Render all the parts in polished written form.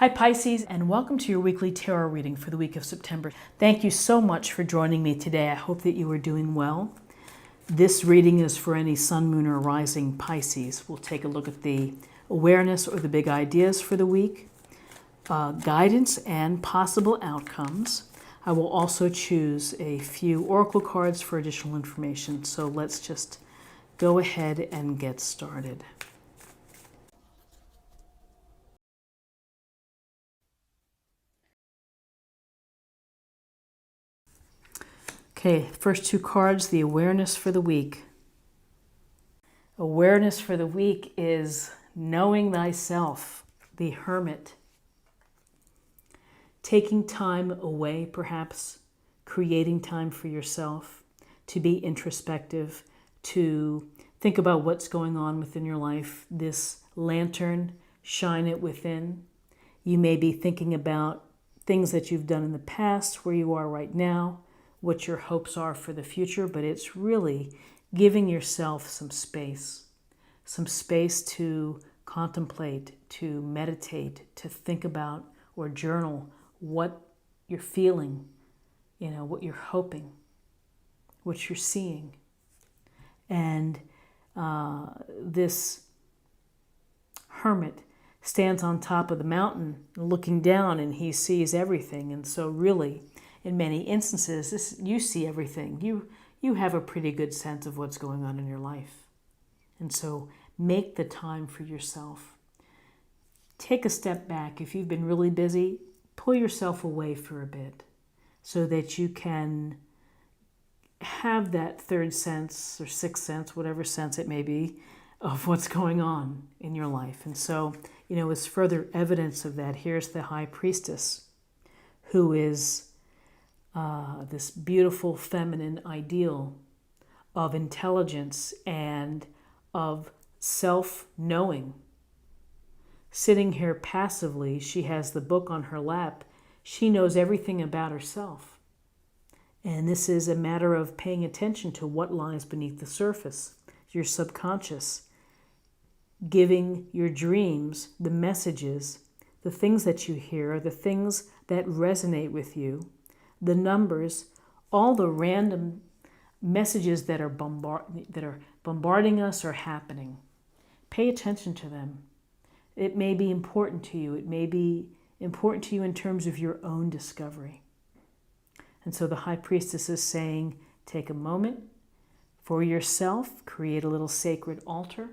Hi Pisces, and welcome to your weekly tarot reading for the week of September. Thank you so much for joining me today. I hope that you are doing well. This reading is for any sun, moon, or rising Pisces. We'll take a look at the awareness or the big ideas for the week, guidance and possible outcomes. I will also choose a few oracle cards for additional information. So let's just go ahead and get started. Okay, first two cards, the awareness for the week. Awareness for the week is knowing thyself, the hermit. Taking time away, perhaps, creating time for yourself, to be introspective, to think about what's going on within your life. This lantern, shine it within. You may be thinking about things that you've done in the past, where you are right now, what your hopes are for the future, but it's really giving yourself some space to contemplate, to meditate, to think about or journal what you're feeling, what you're hoping, what you're seeing. And this hermit stands on top of the mountain looking down, and he sees everything. And so really, in many instances, you see everything. You have a pretty good sense of what's going on in your life. And so make the time for yourself. Take a step back. If you've been really busy, pull yourself away for a bit so that you can have that third sense or sixth sense, whatever sense it may be, of what's going on in your life. And so, as further evidence of that, here's the High Priestess, who is this beautiful feminine ideal of intelligence and of self-knowing. Sitting here passively, she has the book on her lap. She knows everything about herself. And this is a matter of paying attention to what lies beneath the surface, your subconscious, giving your dreams the messages, the things that you hear, the things that resonate with you, the numbers, all the random messages that are bombarding us are happening. Pay attention to them. It may be important to you. It may be important to you in terms of your own discovery. And so the High Priestess is saying, take a moment for yourself, create a little sacred altar.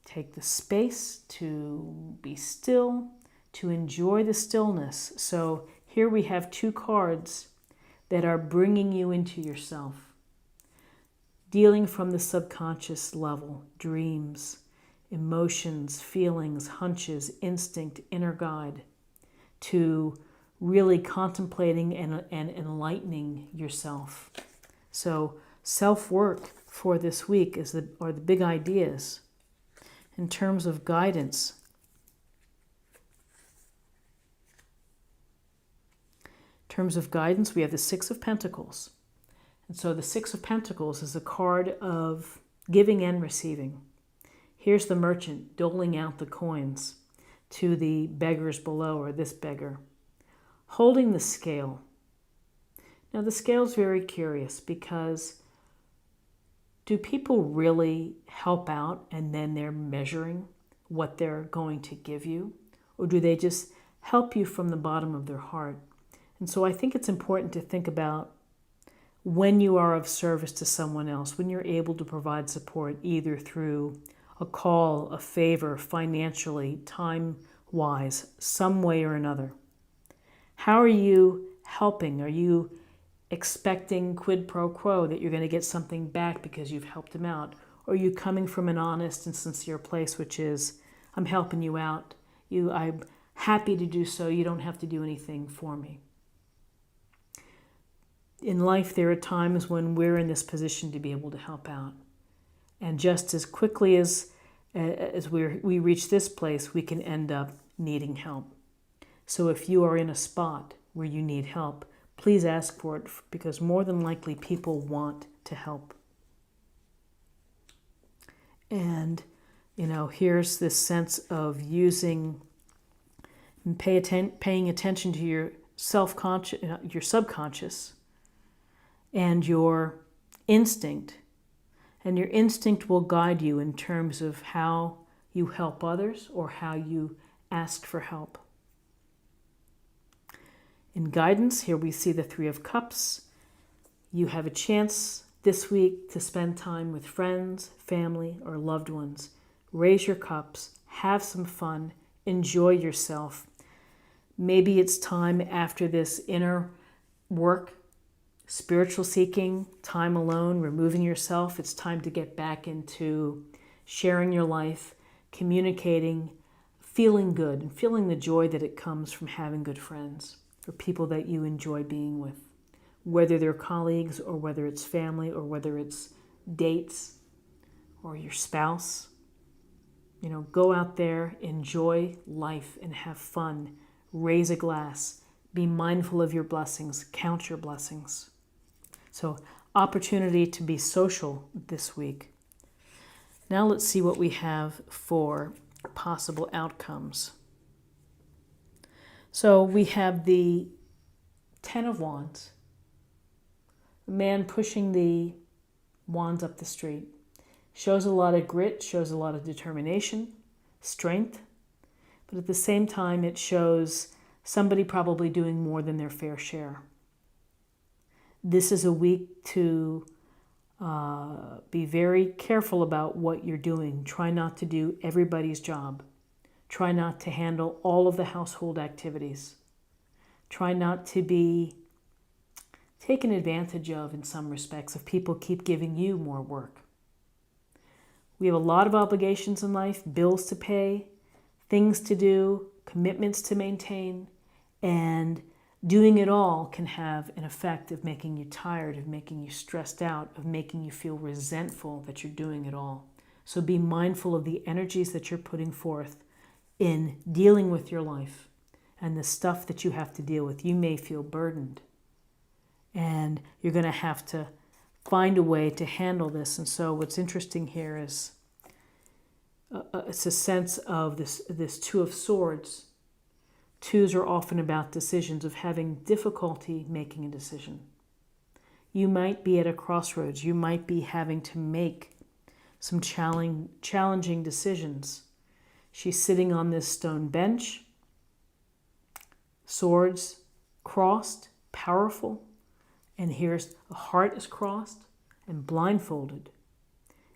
Take the space to be still, to enjoy the stillness. So here we have two cards that are bringing you into yourself, dealing from the subconscious level, dreams, emotions, feelings, hunches, instinct, inner guide, to really contemplating and enlightening yourself. So self-work for this week are the big ideas. In terms of guidance, we have the Six of Pentacles. And so the Six of Pentacles is a card of giving and receiving. Here's the merchant doling out the coins to the beggars below, or this beggar, holding the scale. Now the scale's very curious, because do people really help out and then they're measuring what they're going to give you? Or do they just help you from the bottom of their heart? And so I think it's important to think about when you are of service to someone else, when you're able to provide support either through a call, a favor, financially, time-wise, some way or another. How are you helping? Are you expecting quid pro quo, that you're going to get something back because you've helped them out? Or are you coming from an honest and sincere place, which is, I'm helping you out. I'm happy to do so. You don't have to do anything for me. In life, there are times when we're in this position to be able to help out. And just as quickly as we reach this place, we can end up needing help. So if you are in a spot where you need help, please ask for it, because more than likely people want to help. And, Here's this sense of using and paying attention to your self-conscious, your subconscious, and your instinct. And your instinct will guide you in terms of how you help others or how you ask for help. In guidance, here we see the Three of Cups. You have a chance this week to spend time with friends, family, or loved ones. Raise your cups, have some fun, enjoy yourself. Maybe it's time after this inner work, spiritual seeking, time alone, removing yourself. It's time to get back into sharing your life, communicating, feeling good, and feeling the joy that it comes from having good friends or people that you enjoy being with, whether they're colleagues or whether it's family or whether it's dates or your spouse. Go out there, enjoy life, and have fun. Raise a glass. Be mindful of your blessings. Count your blessings. So, opportunity to be social this week. Now let's see what we have for possible outcomes. So we have the Ten of Wands. A man pushing the wands up the street. Shows a lot of grit, shows a lot of determination, strength, but at the same time it shows somebody probably doing more than their fair share. This is a week to be very careful about what you're doing. Try not to do everybody's job. Try not to handle all of the household activities. Try not to be taken advantage of in some respects if people keep giving you more work. We have a lot of obligations in life, bills to pay, things to do, commitments to maintain, and doing it all can have an effect of making you tired, of making you stressed out, of making you feel resentful that you're doing it all. So be mindful of the energies that you're putting forth in dealing with your life and the stuff that you have to deal with. You may feel burdened, and you're going to have to find a way to handle this. And so what's interesting here is it's a sense of this Two of Swords. Twos are often about decisions, of having difficulty making a decision. You might be at a crossroads. You might be having to make some challenging decisions. She's sitting on this stone bench, swords crossed, powerful, and here's a heart is crossed and blindfolded.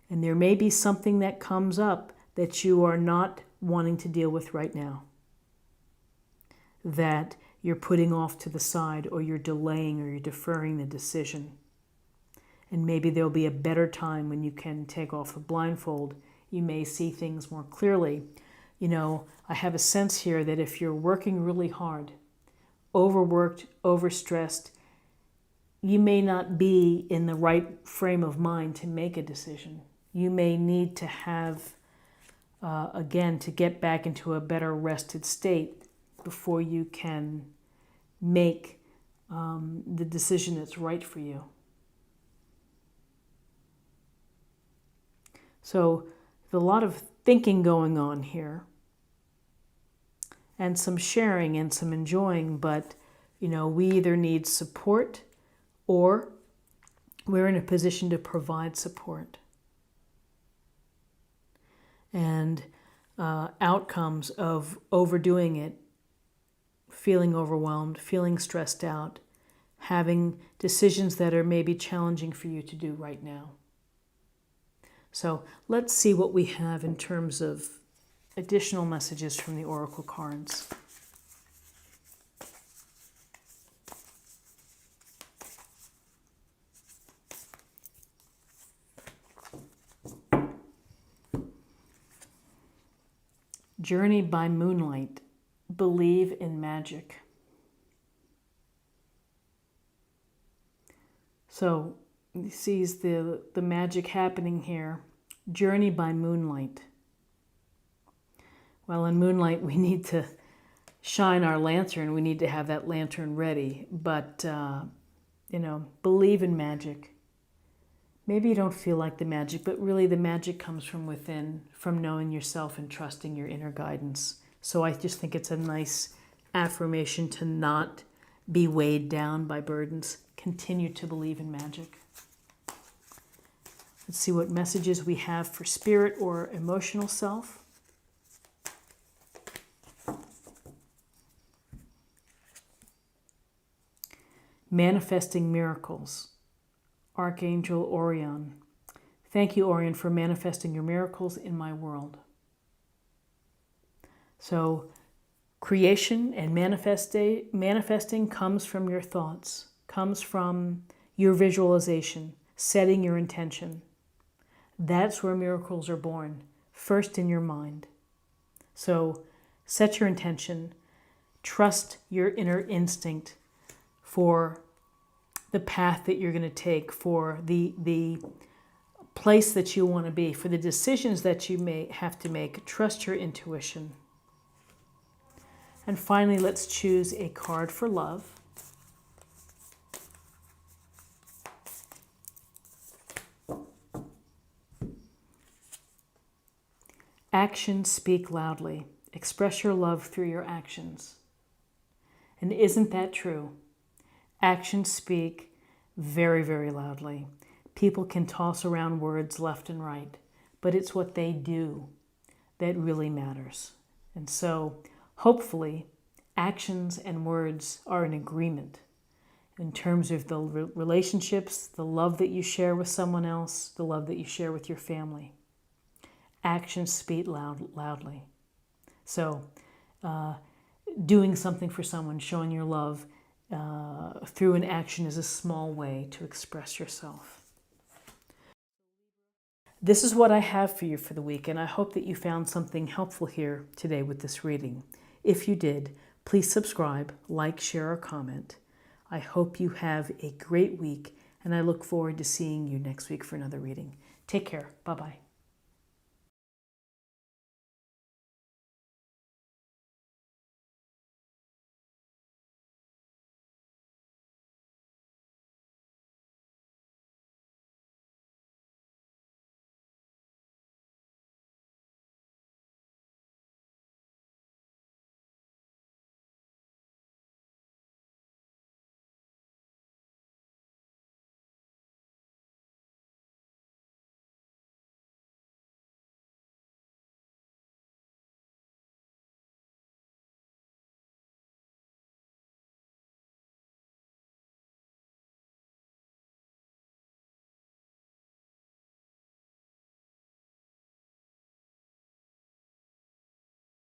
And there may be something that comes up that you are not wanting to deal with right now, that you're putting off to the side, or you're delaying, or you're deferring the decision. And maybe there'll be a better time when you can take off the blindfold. You may see things more clearly. I have a sense here that if you're working really hard, overworked, overstressed, you may not be in the right frame of mind to make a decision. You may need to have, again, to get back into a better rested state before you can make the decision that's right for you. So there's a lot of thinking going on here, and some sharing and some enjoying, but we either need support or we're in a position to provide support. And outcomes of overdoing it, feeling overwhelmed, feeling stressed out, having decisions that are maybe challenging for you to do right now. So let's see what we have in terms of additional messages from the oracle cards. Journey by moonlight. Believe in magic. So he sees the magic happening here. Journey by moonlight. Well, in moonlight, we need to shine our lantern. We need to have that lantern ready. But, believe in magic. Maybe you don't feel like the magic, but really the magic comes from within, from knowing yourself and trusting your inner guidance. So I just think it's a nice affirmation to not be weighed down by burdens. Continue to believe in magic. Let's see what messages we have for spirit or emotional self. Manifesting miracles. Archangel Orion. Thank you, Orion, for manifesting your miracles in my world. So creation and manifesting comes from your thoughts, comes from your visualization, setting your intention. That's where miracles are born, first in your mind. So set your intention, trust your inner instinct for the path that you're going to take, for the place that you want to be, for the decisions that you may have to make. Trust your intuition. And finally, let's choose a card for love. Actions speak loudly. Express your love through your actions. And isn't that true? Actions speak very, very loudly. People can toss around words left and right, but it's what they do that really matters. And so, hopefully, actions and words are in agreement in terms of the relationships, the love that you share with someone else, the love that you share with your family. Actions speak loudly. So, doing something for someone, showing your love through an action is a small way to express yourself. This is what I have for you for the week, and I hope that you found something helpful here today with this reading. If you did, please subscribe, like, share, or comment. I hope you have a great week, and I look forward to seeing you next week for another reading. Take care. Bye-bye.